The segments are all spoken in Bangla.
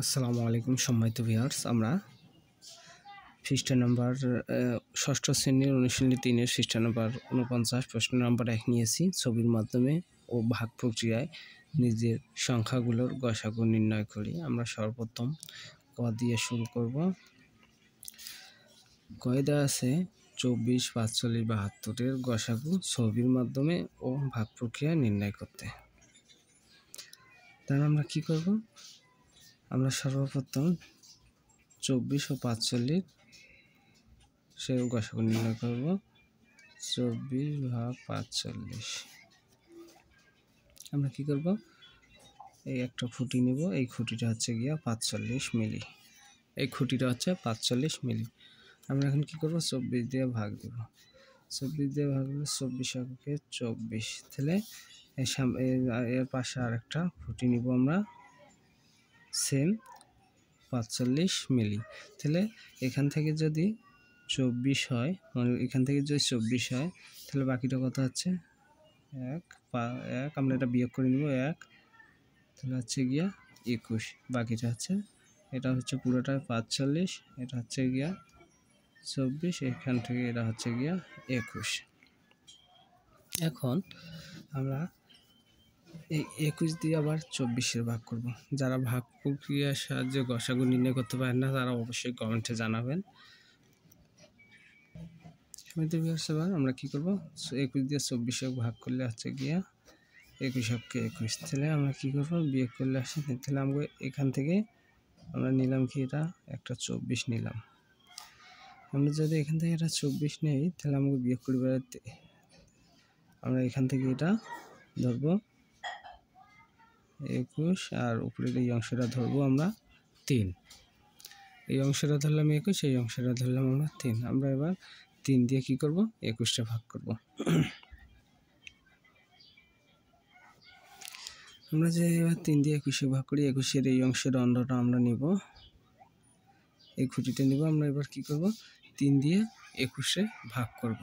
আসসালামু আলাইকুম সম্মানিত ভিউয়ার্স, আমরা পৃষ্ঠা নাম্বার ষষ্ঠ শ্রেণীর অনুশীলনী 3-এর পৃষ্ঠা নাম্বার 49 প্রশ্ন নাম্বার 1 নিয়েছি। ছবির মাধ্যমে ও ভাগ প্রক্রিয়ায় নিজের সংখ্যাগুলোর গসাগু নির্ণয় করি। আমরা সর্বপ্রথম ক দিয়ে শুরু করব। কয়ে দেওয়া আছে 24, 45, 72 এর গসাগু ছবির মাধ্যমে ও ভাগ প্রক্রিয়া নির্ণয় করতে। তাহলে আমরা কি করব? আমরা সর্বপ্রথম 24 ও 45 সে গসাগু নির্ণয় করব। 24 ভাগ 45 আমরা কি করব? এই একটা খুঁটি নিব, এই খুঁটিটা হচ্ছে গিয়া 45 মিলি, এই খুঁটিটা হচ্ছে 45 মিলি। আমরা এখন কি করব? 24 দিয়ে ভাগ দেব। 24 দিয়ে ভাগ দিলে 24 একে 24, তাহলে এর পাশে আরেকটা খুঁটি নিব আমরা, সেম 45 মিলি। তাহলে এখান থেকে যদি 24 হয়, মানে এখান থেকে যদি 24 হয়, তাহলে বাকিটা কত হচ্ছে? 1 আমরা এটা বিয়োগ করে নিব, 1 তাহলে হচ্ছে গিয়া 21। বাকিটা হচ্ছে, এটা হচ্ছে পুরোটা 45, এটা হচ্ছে গিয়া 24, এখান থেকে এটা হচ্ছে গিয়া 21। এখন আমরা এই 21 দিয়ে আবার 24-এর ভাগ করব। যারা ভাগ প্রক্রিয়ার সাহায্যে গসাগু নির্ণয় করতে পারেন না, তারা অবশ্যই কমেন্টে জানাবেন। এবার আমরা কি করব? 21 দিয়ে 24 ভাগ করলে হচ্ছে গিয়া 21 তাহলে আমরা কি করব? বিয়োগ করলে আসে, তাহলে আমরা এখান থেকে আমরা নিলাম কি, এটা একটা 24 নিলাম। আমরা যদি এখান থেকে এটা 24 নেই, তাহলে আমাকে বিয়োগ করে বেড়াতে আমরা এখান থেকে এটা ধরবো 21, আর উপরের এই অংশটা ধরবো আমরা 3। এই অংশটা ধরলাম 21, এই অংশটা ধরলাম আমরা 3। আমরা এবার 3 দিয়ে কি করব? 21টা ভাগ করব। আমরা যে এবার 3 দিয়ে 21 ভাগ করি, 21-এর এই অংশের অন্ডটা আমরা নিব, এই খুঁটিটা নিব। আমরা এবার কি করব? 3 দিয়ে 21-এ ভাগ করব।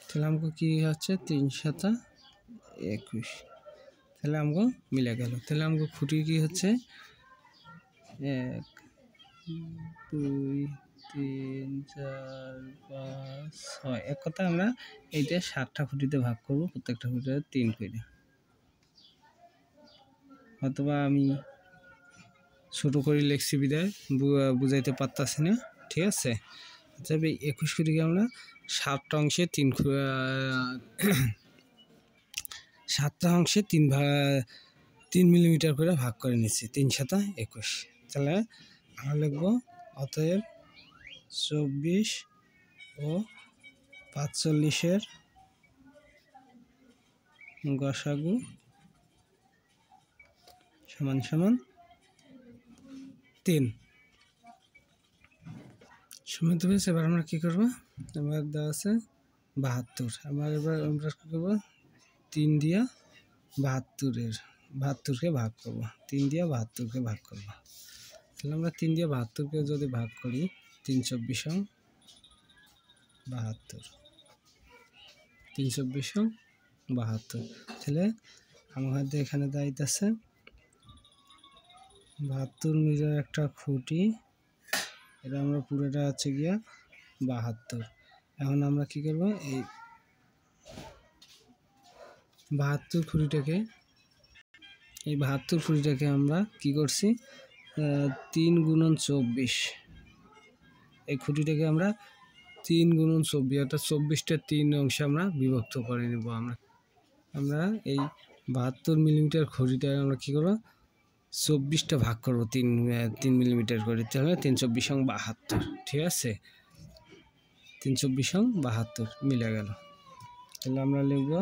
তাহলে আমাকে কি হচ্ছে? 3 7 21, তাহলে আমাকে মিলে গেল। তাহলে আমাকে খুঁটি কি হচ্ছে? 1 2 3 4 5 6। এক কথা আমরা এইটা 7টা খুঁটিতে ভাগ করব, প্রত্যেকটা খুঁটিতে 3 করে। অথবা আমি ছোট করে লিখছি বিদায় বুঝাইতে পারতাছি না, ঠিক আছে? তবে 21 খুঁটিকে আমরা 7টা অংশে 7টা অংশে 3 মিলিমিটার করে ভাগ করে নিচ্ছি। 3 7 21। তাহলে আমরা লিখব অতএব 24 ও 45-এর গসাগু সমান সমান 3। সমান হয়েছে। এবার আমরা কি করব? এবার দেওয়া আছে 72। এবার আমরা কি করব? 3 দিয়া 72-কে ভাগ করব। 3 দিয়া 72-কে ভাগ করব। তাহলে আমরা 3 দিয়ে 72-কে যদি ভাগ করি, 3 24 72, 3 24 72। তাহলে আমাদের এখানে দাঁড়াইতেছে 72 মিটার একটা খুঁটি, এটা আমরা পুরোটা হচ্ছে গিয়া 72। এখন আমরা কি করব? এই 72 খুঁটিটাকে আমরা কি করছি? 3 গুণন 24, এই খুঁটিটাকে আমরা 3 গুণন 24, অর্থাৎ 24টা 3 অংশে আমরা বিভক্ত করে নেব। আমরা এই 72 মিলিমিটার খুঁটিটা আমরা কি করব? 24টা ভাগ করব 3 মিলিমিটার করে, তাহলে 3 24 72, ঠিক আছে? 3 24 72 মিলে গেল। তাহলে আমরা লিখব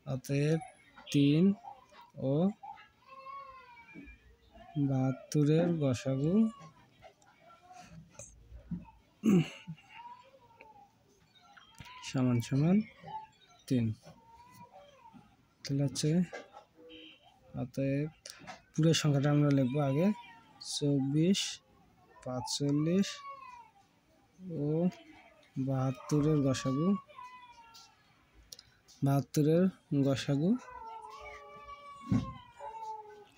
অতএব 3 ও 72-এর গসাগু সমান সমান 3। তাহলে হচ্ছে অতএব পুরো সংখ্যাটা আমরা লিখবো আগে 24 45 ও 72-এর গসাগু, 72-এর গসাগু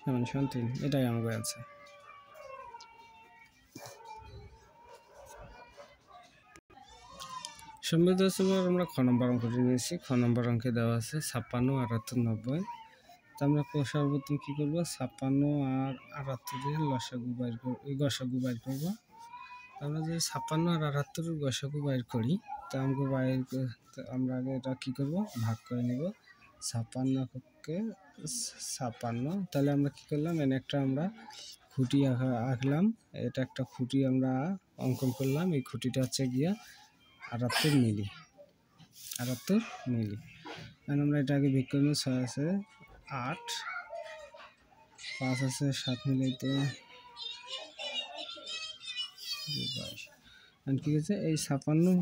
সমান সমান 3, এটাই আমাদের অ্যান্সার। সম্মিলিত স্তর আমরা খ নম্বর অঙ্কটি নিয়েছি। খ নম্বর অঙ্কে দেওয়া আছে 56, 78, 90। তো আমরা সর্বপ্রথম কী করব, 56 আর 78 লসাগু বাইর করব, গসাগু বাইর করব। আমরা যদি 56 আর 78 গসাগু বাইর করি, তা আমরা আগে এটা কী করব, ভাগ করে নেব। 56কে 56, তাহলে আমরা কী করলাম, এনে একটা আমরা খুঁটি আঁকলাম। এটা একটা খুঁটি আমরা অঙ্কন করলাম। এই খুঁটিটা হচ্ছে গিয়া 78 মিলি, 78 মিলি। কারণ আমরা এটা আগে বের করে নিই। 6 আছে 8, 5 আছে 7 মিলাইতে 22। কি হচ্ছে, এই 56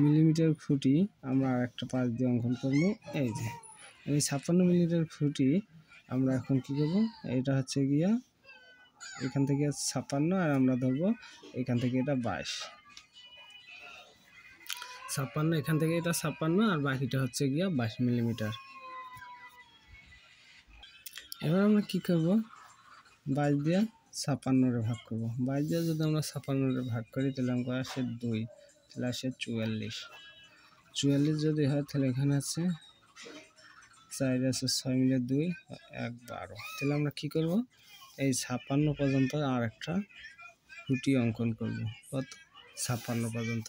মিলিমিটার খুঁটি আমরা আর একটা পাশ দিয়ে অঙ্কন করবো। এই যে এই 56 মিলিমিটার খুঁটি আমরা এখন কি করব, এটা হচ্ছে গিয়া এখান থেকে 56 আর আমরা ধরবো এখান থেকে এটা 22। 56 এখান থেকে এটা 56 আর বাকিটা হচ্ছে গিয়া 22 মিলিমিটার। এবার আমরা কি করব, 22 দিয়ে 56 ভাগ করব। 22 দিয়ে যদি আমরা 56 ভাগ করি তাহলে আমাকে আসে 2, তাহলে আসে 44। 44 যদি হয় তাহলে এখানে আছে 4 আছে 6 মিলে 2, 1, 12। তাহলে আমরা কি করব, এই 56 পর্যন্ত আর একটা খুঁটি অঙ্কন করব। কত, 56 পর্যন্ত।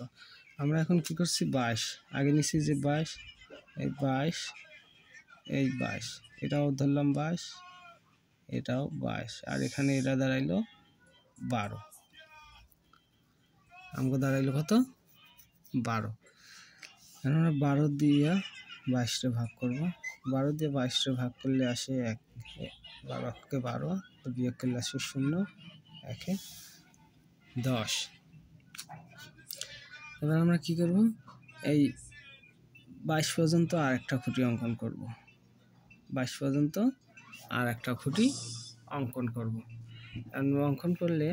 আমরা এখন কি করছি, 22 আগে নিচ্ছি যে 22, এই 22, এই 22, এটাও ধরলাম 22, এটাও 22, আর এখানে এটা দাঁড়াইলো 12। আমাকে দাঁড়াইলো কত, 12। আমরা 12 দিয়ে 22টা ভাগ করব। 12 দিয়ে 22টা ভাগ করলে আসে 1, 12কে 12 বিয়োগ করলে আসে 0, 1-এ 10। এবার আমরা কি করব, এই 22 পর্যন্ত আর একটা খুঁটি অঙ্কন করব। 22 পর্যন্ত আর একটা খুঁটি অঙ্কন করব। অঙ্কন করলে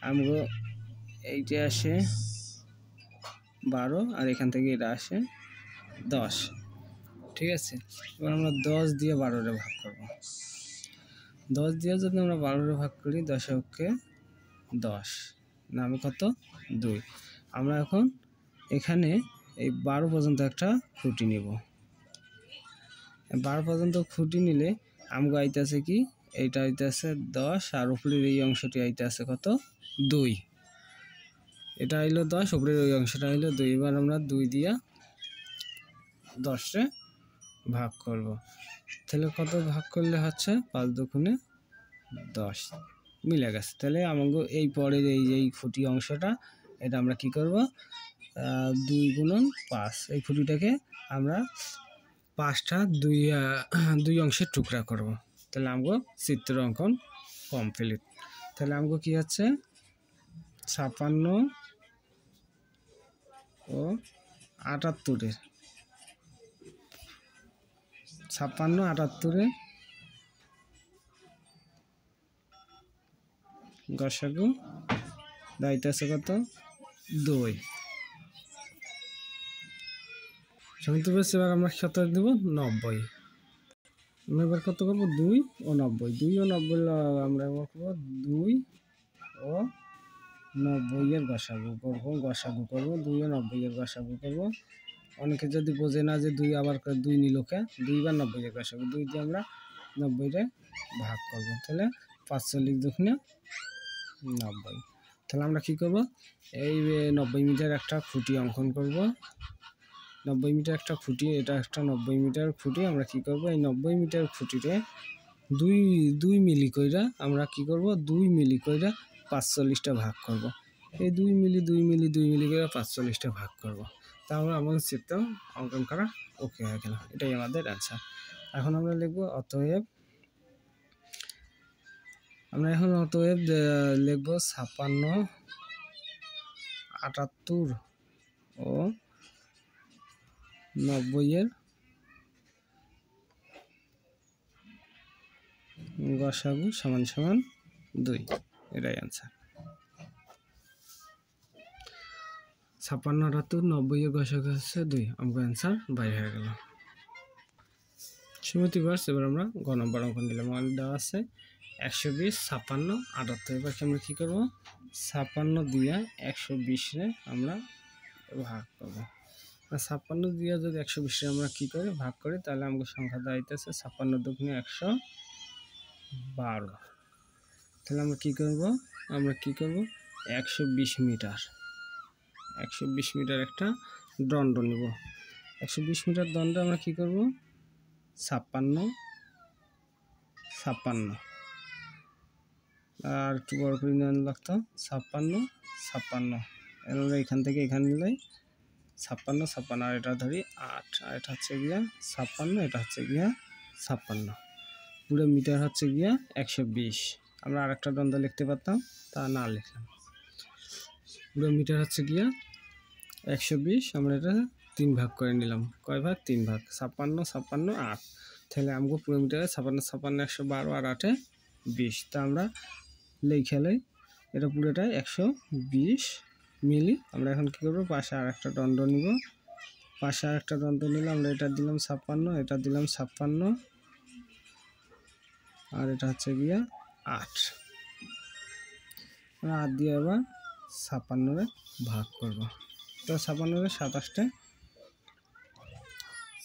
আমরা এইটা আসে 12 আর এখান থেকে এটা আসে 10, ঠিক আছে। এবার আমরা 10 দিয়ে 12-রে ভাগ করব। 10 দিয়ে যদি আমরা 12-রে ভাগ করি, 10-কে 10 নামে কত, 2। আমরা এখন এখানে এই 12 পর্যন্ত একটা খুঁটি নিব। 12 পর্যন্ত খুঁটি নিলে আমগো আইতেছে কি, এইটা আইতেছে 10 আর উপরের এই অংশটি আইতেছে কত, 2। এটা আইলো 10, উপরের ওই অংশটা আইলো 2। এবার আমরা 2 দিয়া 10-রে ভাগ করব। তাহলে কত ভাগ করলে হচ্ছে, 5 দুগুণে 10 মিলে গেছে। তাহলে আমাকে এই পরের এই খুঁটি অংশটা, এটা আমরা কি করব, 2 গুণন 5, এই খুঁটিটাকে আমরা 5টা 2 অংশের টুকরা করব। তাহলে আমাকে চিত্র অঙ্কন কমপ্লিট। তাহলে আমাকে কি হচ্ছে, 56 ও 78-এর 56, 78-এর গসাগু দাইতেছে কত, 2। সমিতি বেশ। এবার আমরা কত দেব, 90। আমরা এবার কত করবো, 2 ও 90। 2 ও 90 আমরা এবার করবো 2 ও 90-এর গসাগু করব। 2 ও 90-এর গসাগু করব। অনেকে যদি বোঝে না যে 2 আবার 2 নিলোকে, 2 বার 90-এর গসাগু, 2 দিয়ে আমরা 90-রে ভাগ করব। তাহলে 45 দুগুণে 90। তাহলে আমরা কি করব, এই 90 মিটার একটা খুঁটি অঙ্কন করব। 90 মিটার একটা খুঁটি, এটা একটা 90 মিটার খুঁটি। আমরা কি করব, এই 90 মিটার খুঁটিতে 2 মিলি কইরা আমরা কি করব, 2 মিলি কইরা 45টা ভাগ করব। এই 2 মিলি করে 45টা ভাগ করব। তাহলে আমাদের চিত্র অঙ্কন করা ওকে হয়ে গেল। এটাই আমাদের অ্যান্সার। এখন আমরা লিখব অতএব, লিখব 56, 78 ও 90-এর গসাগু সমান সমান 2। এটাই অ্যান্সার। 56, 78, 90-এর গসাগু হচ্ছে 2। আমাদের অ্যান্সার বাইরে হয়ে গেল। সমিতি বাস। এবার আমরা গ নম্বর অঙ্কন দিলাম। দেওয়া আছে 120 56 78। এবার আমরা কি করব 56 দিয়া 120 রে আমরা ভাগ করব। 56 দিয়া যদি 120 রে আমরা কি করি ভাগ করি তাহলে আমাদের সংখ্যা দাঁড়াইতেছে 56 দুগুণে 112। তাহলে আমরা কি করব 120 মিটার 120 মিটার একটা দণ্ড নিব। 120 মিটার দণ্ড আমরা কি করব 56 56 আর একটু বড় করে নেওয়া লাগতো 56 56। এবার এখান থেকে এখানে নিলে 56 56 আর এটা ধরি 8 আর এটা হচ্ছে গিয়া 56 এটা হচ্ছে গিয়া 56। পুরো মিটার হচ্ছে গিয়া 120। আমরা আরেকটা দ্বন্দ্ব লিখতে পারতাম তা না লিখলাম। পুরো মিটার হচ্ছে গিয়া 120। আমরা এটা 3 ভাগ করে নিলাম। কয় ভাগ 3 ভাগ 56 56 8। তাহলে আমাকে পুরো মিটারে 56 56 112 আর 8 20। তা আমরা লিখলে এটা পুরোটাই 120 মিলি। আমরা এখন কি করব পাশে আরেকটা দণ্ড নিব। পাশে আরেকটা দণ্ড নিলাম আমরা এটা দিলাম 56 এটা দিলাম 56 আর এটা হচ্ছে গিয়া 8। 8 দিয়ে আবার 56 রে ভাগ করব। তো 56 রে 27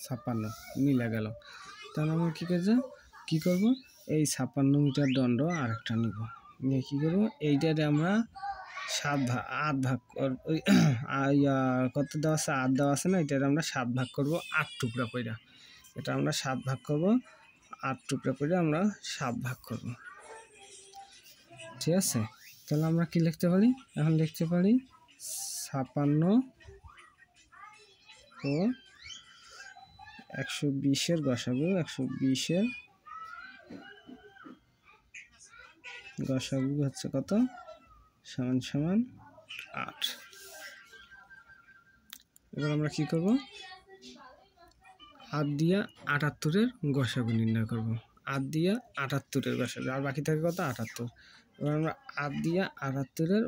56 মিলে গেল। তাহলে আমরা কি করব এই 56 মিটার দণ্ড আরেকটা নিব। নিয়ে কি করব এইটারে আমরা 8 ভাগ করব। কত দেওয়া আছে 8 দেওয়া আছে না, এটারে আমরা 7 ভাগ করব 8 টুকরা কইরা। এটা আমরা 7 ভাগ করব 8 টুকরা করে আমরা 7 ভাগ করব। ঠিক আছে, তাহলে আমরা কি লিখতে পারি এখন লিখতে পারি 56 ও 120 এর গসাগু 120 এর গসাগু হচ্ছে কত সমান সমান 8। এবার আমরা কি করব 8 দিয়া 78 এর গসাগু নির্ণয় করব। 8 দিয়া 78 এর গসাগু আর বাকি থাকে কত 78। এবার আমরা 8 দিয়া 78 এর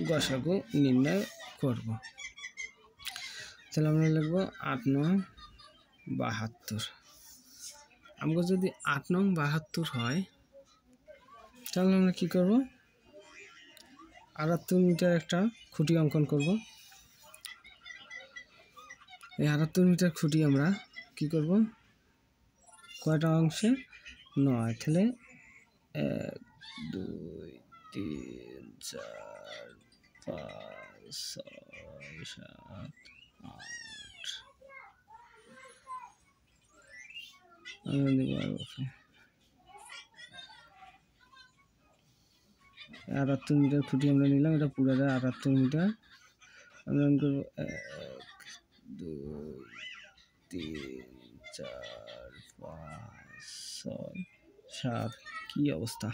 গসাগু নির্ণয় করব। তাহলে আমরা লিখব 8 নং 72। আমাকে যদি 8 নং 72 হয় তাহলে আমরা কি করব 78 মিটার একটা খুঁটি অঙ্কন করব। এই 78 মিটার খুঁটি আমরা কি করব কয়টা অংশে 9। তাহলে 1 2 3 4 5 6 7 8 আমরা দেব 78 মিটার খুঁটি আমরা নিলাম। এটা পুরোটা 78 মিটার। আমরা করব 1 2 3 4 5 6 7। কি অবস্থা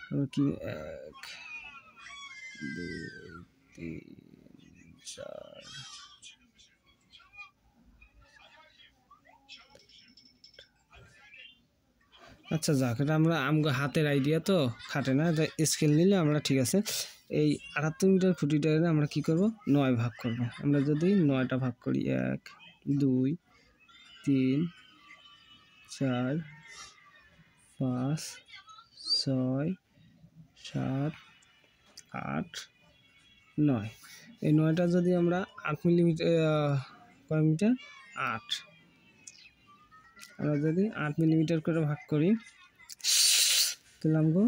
আমরা কি 1 2 3 4 আচ্ছা যাক, এটা আমরা হাতের আইডিয়া তো খাটে না, এটা স্কেল নিলে আমরা ঠিক আছে। এই 78 মিটার খুঁটিটা আমরা কি করব 9 ভাগ করব। আমরা যদি 9টা ভাগ করি 1 2 3 4 5 6 7 8 9। এই 9টা যদি আমরা 8 মিলিমিটার কয় মিটার 8 আমরা যদি 8 মিলিমিটার করে ভাগ করি তাহলে আমাকে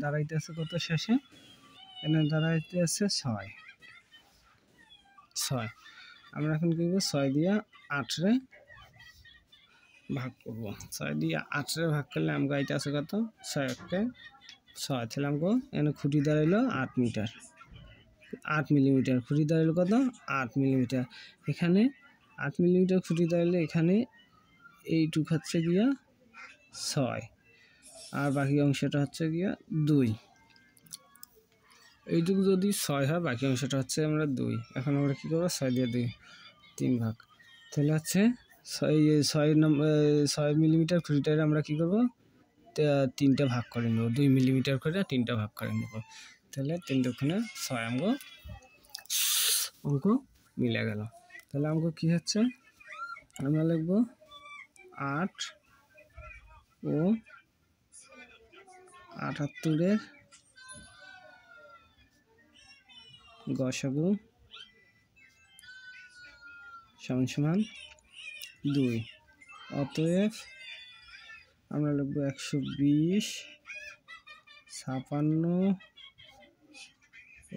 দাঁড়াইতেছে কত শেষে এখানে দাঁড়াইতেছে 6। আমরা এখন কি করব 6 দিয়ে 8 রে ভাগ করব। 6 দিয়ে 8 রে ভাগ করলে আমাকে এটা আছে কত 6 কে 6। তাহলে আমাকে এখানে খুঁটি দাঁড়াইলো 8 মিটার 8 মিলিমিটার। খুঁটি দাঁড়াইলো কত 8 মিলিমিটার। এখানে 8 মিলিমিটার খুঁটি দাঁড়াইলে এখানে এইটুক হচ্ছে গিয়া 6 আর বাকি অংশটা হচ্ছে গিয়া 2। এইটুকু যদি 6 হয় বাকি অংশটা হচ্ছে আমরা 2। এখন আমরা কী করবো 6 দিয়ে 2 3 ভাগ। তাহলে হচ্ছে 6 মিলিমিটার খুঁটিটারে আমরা কী করবো 3টে ভাগ করে নেব। 2 মিলিমিটার করে 3টা ভাগ করে নেব। তাহলে 3 দুগুণে 6 অঙ্ক মিলে গেল। তাহলে অঙ্ক কী হচ্ছে আমরা লিখব 8 ও 78-এর গসাগু সমান সমান 2। অতএব আমরা লিখব 120, 56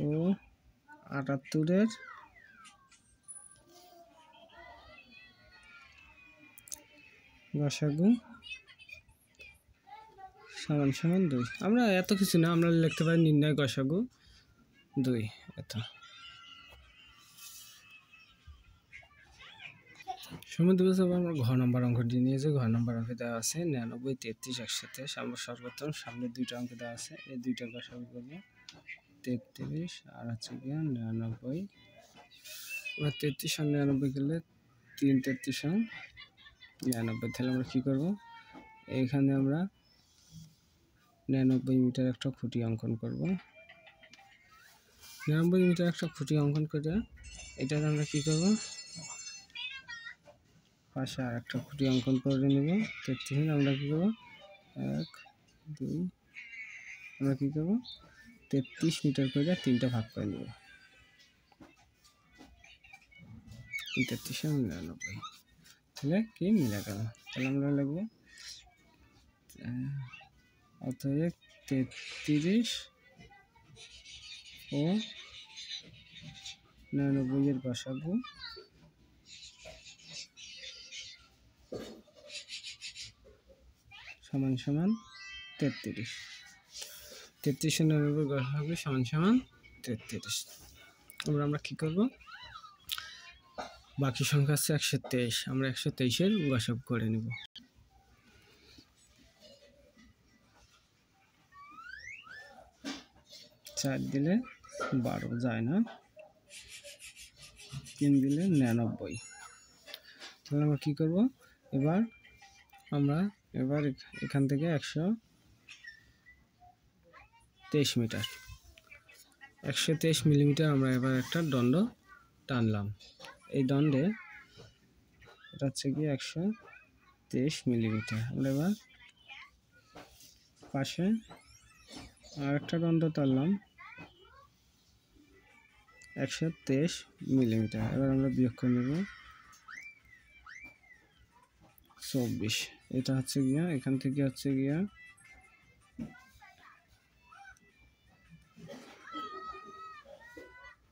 ও 78-এর গসাগু সমান সমান 2। আমরা এত কিছু না, আমরা লিখতে পারি নির্ণয় গসাগু 2। এত সমুদ্র আমরা ঘ নম্বর অঙ্কটি নিয়েছি। ঘ নম্বর অঙ্কে দেওয়া আছে 99, 33, 123। আমরা সর্বপ্রথম সামনে দুইটা অঙ্ক দেওয়া আছে, এই দুইটা গসাগু করবো। 33 আর হচ্ছে গিয়ে 99। এবার 33 আর 99 গেলে 3 33 99। তাহলে আমরা কী করবো, এইখানে আমরা 99 মিটার একটা খুঁটি অঙ্কন করব। 99 মিটার একটা খুঁটি অঙ্কন করে এটাকে আমরা কী করব, পাশে আর একটা খুঁটি অঙ্কন করে নেব। 33 আমরা কী করবো, 1 2 আমরা কী করবো 33 মিটার করে 3টা ভাগ করে নেব। 33 আর 99 তাহলে কি মিলে গেল। তাহলে আমরা লিখব অতএব 33 ও 99 এর গসাগু সমান সমান 33। 33 ও 99 গসাগু সমান সমান 33। এবার আমরা কী করব, বাকি সংখ্যা আছে 123, আমরা 123-এর গসাগু করে নেব। 4 দিলে 12 যায় না, 3 দিলে 99। তাহলে আমরা কী করব, এবার এখান থেকে 123 মিটার 123 মিলিমিটার আমরা এবার একটা দণ্ড টানলাম। এই দণ্ডে এটা হচ্ছে কি 123 মিলিমিটার। আমরা এবার পাশে আর একটা দণ্ড টানলাম 123 মিলিমিটার। এবার আমরা বিয়োগ করে নেব 24। এটা হচ্ছে গিয়া এখান থেকে হচ্ছে গিয়া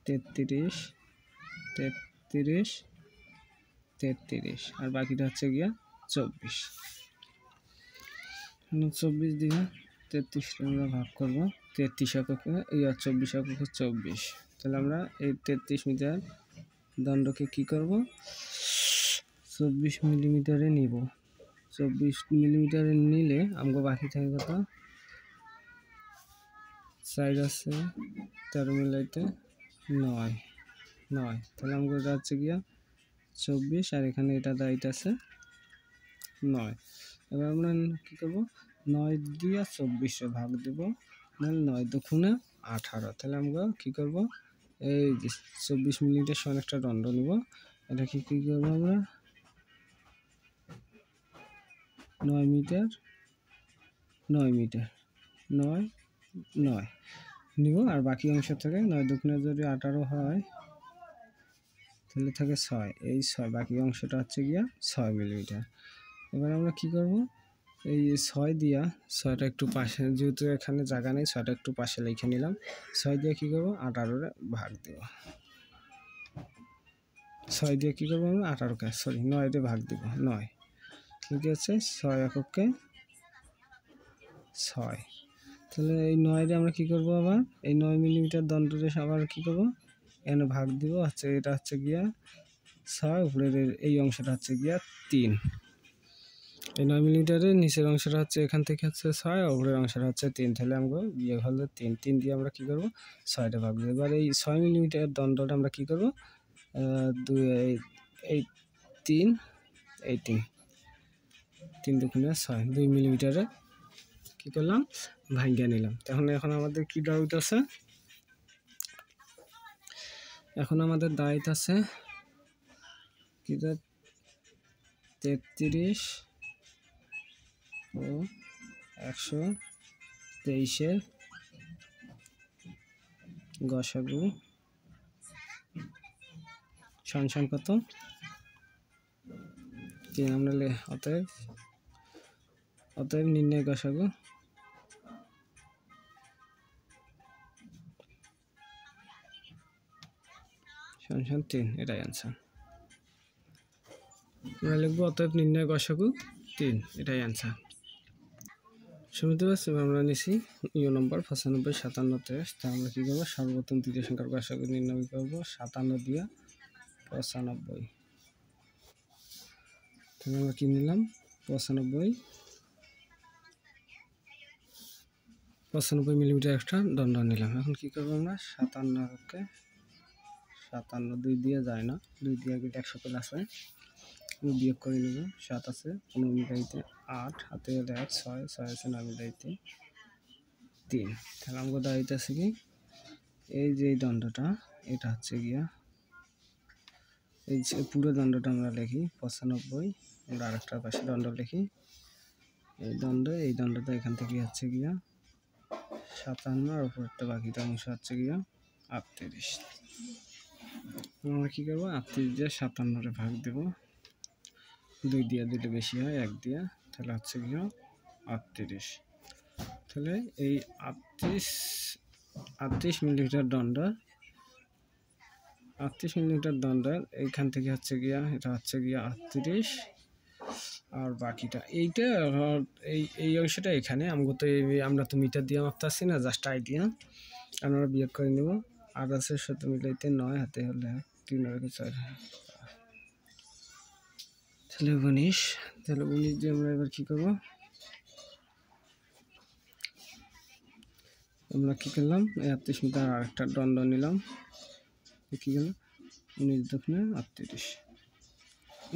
33 33 33 আর বাকিটা হচ্ছে গিয়া 24। 24 দিয়ে 33 আমরা ভাগ করবো 33 এককে 24 এককে 24। তাহলে আমরা এই 33 মিটার দণ্ডকে কি করব, 24 মিলিমিটারে নিব। 24 মিলিমিটারে নিলে আমাকে বাকি থাকে কত, 4 আছে 13 মিলাইতে 9। তাহলে আমাকে এটা হচ্ছে গিয়া 24 আর এখানে এটা দায়িত্ব আছে 9। এবার আমরা কী করবো, 9 দিয়ে 24 ভাগ দেবো, নাহলে 9 দুগুণে 18। তাহলে আমরা কী করবো, এই 24 মিলিমিটার সমান একটা দণ্ড নিব। এটা কী করবো আমরা 9 মিটার 9 নিব। আর বাকি অংশ থেকে 9 দুগুণে যদি 18 হয় তাহলে থাকে 6। এই 6 বাকি অংশটা হচ্ছে গিয়া 6 মিলিমিটার। এবার আমরা কি করব, এই 6 দিয়া 6টা একটু পাশে, যেহেতু এখানে জায়গা নেই 6টা একটু পাশে লিখে নিলাম। 6 দিয়ে কী করবো, 18-রে ভাগ দেব। 6 দিয়ে কী করবো আমরা 18কে 9-তে ভাগ দেব। 9 ঠিক আছে, 6 এককে 6। তাহলে এই 9-রে আমরা কী করবো, আবার এই 9 মিলিমিটার দণ্ডরে আবার কী করবো, এখানে ভাগ দিব। এটা হচ্ছে গিয়া 6, উপরের এই অংশটা হচ্ছে গিয়া 3। এই 9 মিলিমিটারের নিচের অংশটা হচ্ছে এখান থেকে হচ্ছে 6, উপরের অংশটা হচ্ছে 3। তাহলে আমরা বিয়োগ হলে 3 দিয়ে আমরা কী করবো 6টা ভাগ দেবো। এবার এই 6 মিলিমিটার দণ্ডটা আমরা কী করবো, 3 দুগুণে 6 2 মিলিমিটারে কী করলাম ভাঙিয়ে নিলাম। এখন আমাদের কী দায়িত্ব আছে, এখন আমাদের দায়িত্ব আছে কি, 33 ও 123 23-এর গসাগু সমান কত 3 আমরা অতএব নির্ণয় গসাগু সমান 3, এটাই आंसर। আমরা লিখব অতএব নির্ণয় গসাগু 3, এটাই आंसर। শুনতে পাচ্ছি আমরা নিছি ইউ নম্বর 95, 57, 23। তা আমরা কি করব সর্বপ্রথম তৃতীয় সংখ্যার গসাগু নির্ণয় করব 57 দিয়ে 95। তাহলে আমরা কি নিলাম 95 মিলিমিটার একটা দণ্ড নিলাম। এখন কি করব আমরা 57কে 57 2 দিয়ে যায় না, 2 দিয়ে আগে 100 প্লাস আছে, বিয়োগ করে নেব। 7 আছে 15 মিটাইতে 8, হাতে হলে 1, 6 6 আছে 9 মিটাইতে 3। তাহলে আমাকে দাঁড়াইতেছে কি এই যে দণ্ডটা এটা হচ্ছে গিয়া এই যে পুরো দণ্ডটা আমরা লিখি 95। আমরা আরেকটা পাশে দণ্ড লিখি এই দণ্ডটা এখান থেকে হচ্ছে গিয়া 57 আর উপরেরটা বাকিটা অংশ হচ্ছে গিয়া 38। আমরা কি করব 38 দিয়ে 57 ভাগ দেব, 2 দিয়ে দিলে বেশি হয় 1 দিয়ে, তাহলে হচ্ছে গিয়া 38। তাহলে এই 38 মিলিমিটার দণ্ড 38 মিলিমিটার দণ্ডের এইখান থেকে হচ্ছে গিয়া এটা হচ্ছে গিয়া 38 আর বাকিটা এইটা এই অংশটা এখানে আমরা তো মিটার দিয়ে মাপতেছি না, জাস্ট আইডিয়া। আমরা বিয়োগ করে নেব। 8 আছে 7 মিলাইতে 9, হাতে হলে 3 আর 4, তাহলে 19। তাহলে 19 দিয়ে আমরা এবার কি করব আমরা কি করলাম 38 মিটার আরেকটা দণ্ড নিলাম, কি গেল 19 দুগুণে 38,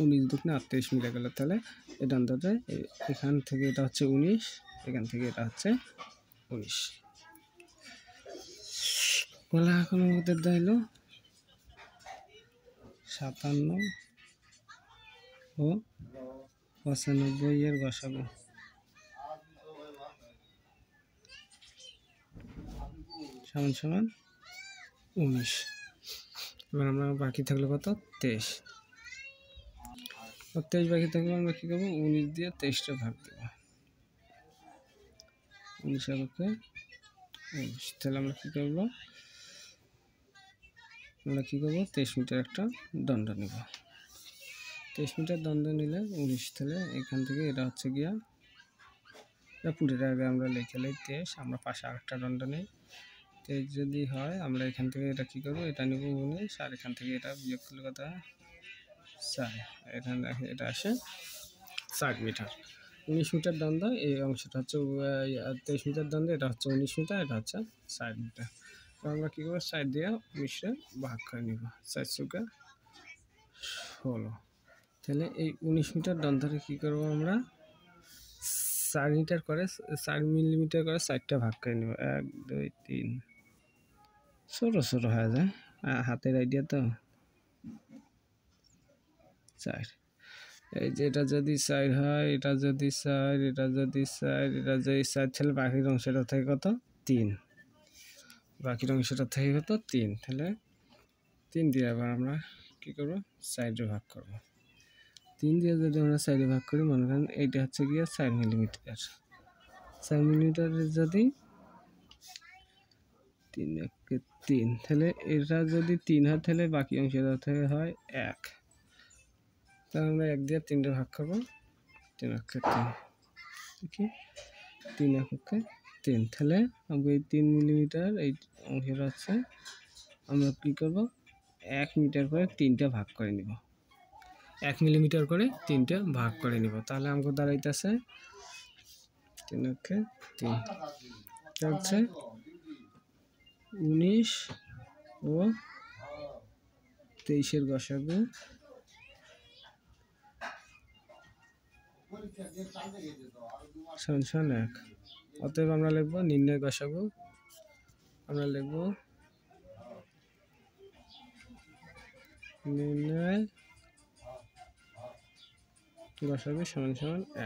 19 দুগুণে 38 মিলে গেল। তাহলে এই দণ্ডটা এখান থেকে এটা হচ্ছে 19, এখান থেকে এটা হচ্ছে 19। বলা এখন আমাদের দাঁড়াইলো 57 ও 95 এর গসাগু সমান সমান 19। এবার আমরা বাকি থাকলো কত 23, 23 বাকি থাকলে আমরা কি করবো 19 দিয়ে 23টা ভাগ দেব, 19 এর পক্ষে 19। তাহলে আমরা কি করবো 23 মিটার একটা দণ্ড নিব। 23 মিটার দণ্ড নিলে 19, তাহলে এখান থেকে এটা হচ্ছে গিয়া পুরোটা আগে আমরা লিখে লাই 23, আমরা পাশে আরেকটা দণ্ড নেই 23 যদি হয় আমরা এখান থেকে এটা কি করবো এটা নিব 19 আর এখান থেকে এটা বিয়োগ করলে কত 4, এখানে এটা আসে 4 মিটার। 19 মিটার দণ্ড এই অংশটা হচ্ছে 23 মিটার দণ্ড, এটা হচ্ছে 19 মিটার, এটা হচ্ছে 4 মিটার। আমরা কি করবো 4 দিয়ে 19 ভাগ করে নিব, 4 চৌকা 16। তাহলে এই 19 মিটার দণ্ডরে কি করবো আমরা 4 মিটার করে 4 মিলিমিটার করে 4টা ভাগ করে নিব, 1 2 3, ছোট ছোট হয়ে যায় হাতের আইডিয়া তো 4। এই যে এটা যদি 4 হয়, এটা যদি 4, এটা যদি 4, এটা যদি 4, তাহলে বাকির অংশটা থেকে কত 3, বাকির অংশটা থেকে কত 3। তাহলে 3 দিয়ে আবার আমরা কি করব 4 ভাগ করব। 3 দিয়ে যদি আমরা 4 ভাগ করি মনে করেন এইটা হচ্ছে গিয়ে 4 মিলিমিটার, 4 মিলিমিটারের যদি 3 তাহলে এটা যদি 3 হয় তাহলে বাকি অংশটা থেকে হয় 1, তাহলে আমরা 1 দিয়ে 3 ভাগ করব, 3 একে 3, কি 3 একে 3। তাহলে আমরা এই 3 মিলিমিটার এই অংশটা আছে আমরা কি করব 1 মিটার করে 3টা ভাগ করে নিব, 1 মিলিমিটার করে 3টা ভাগ করে নিব। তাহলে আমাকে দাঁড়াইতেছে 3 একে 3 হচ্ছে 19 ও 23 এর গসাগু সমান 1। অতএব আমরা লিখব নির্ণয় গসাগু, আমরা লিখব নির্ণয় গসাগু সমান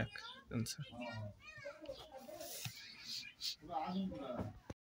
1, आंसर।